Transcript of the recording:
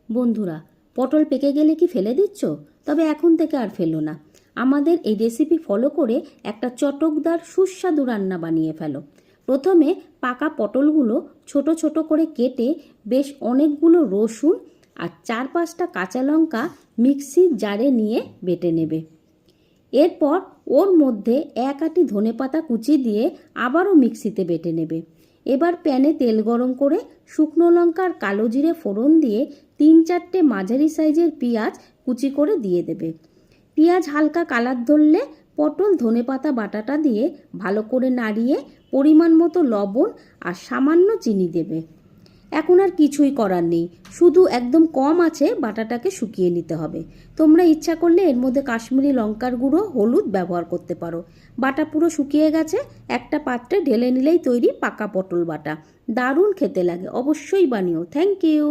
বন্ধুরা, পটল পেকে গেলে কি ফেলে দিচ্ছ? তবে এখন থেকে আর ফেলো না। আমাদের এই রেসিপি ফলো করে একটা চটকদার সুস্বাদু রান্না বানিয়ে ফেলো। প্রথমে পাকা পটলগুলো ছোট ছোট করে কেটে বেশ অনেকগুলো রসুন আর 4-5টা কাঁচা লঙ্কা মিক্সির জারে নিয়ে বেটে নেবে। এরপর ওর মধ্যে 1 আঁটি ধনেপাতা কুচি দিয়ে আবারও মিক্সিতে বেটে নেবে। এবার প্যানে তেল গরম করে শুকনো লঙ্কা আর কালো জিরে ফোড়ন দিয়ে 3-4টে মাঝারি সাইজের পেঁয়াজ কুচি করে দিয়ে দেবে। পেঁয়াজ হালকা কালার ধরলে পটল ধনেপাতা বাটাটা দিয়ে ভালো করে নাড়িয়ে পরিমাণ মতো লবণ আর সামান্য চিনি দেবে। এখন আর কিছুই করার নেই, শুধু একদম কম আছে বাটাটাকে শুকিয়ে নিতে হবে। তোমরা ইচ্ছা করলে এর মধ্যে কাশ্মীরি লঙ্কার গুঁড়ো, হলুদ ব্যবহার করতে পারো। বাটা পুরো শুকিয়ে গেছে, একটা পাত্রে ঢেলে নিলেই তৈরি পাকা পটল বাটা। দারুণ খেতে লাগে, অবশ্যই বানিও। Thank you.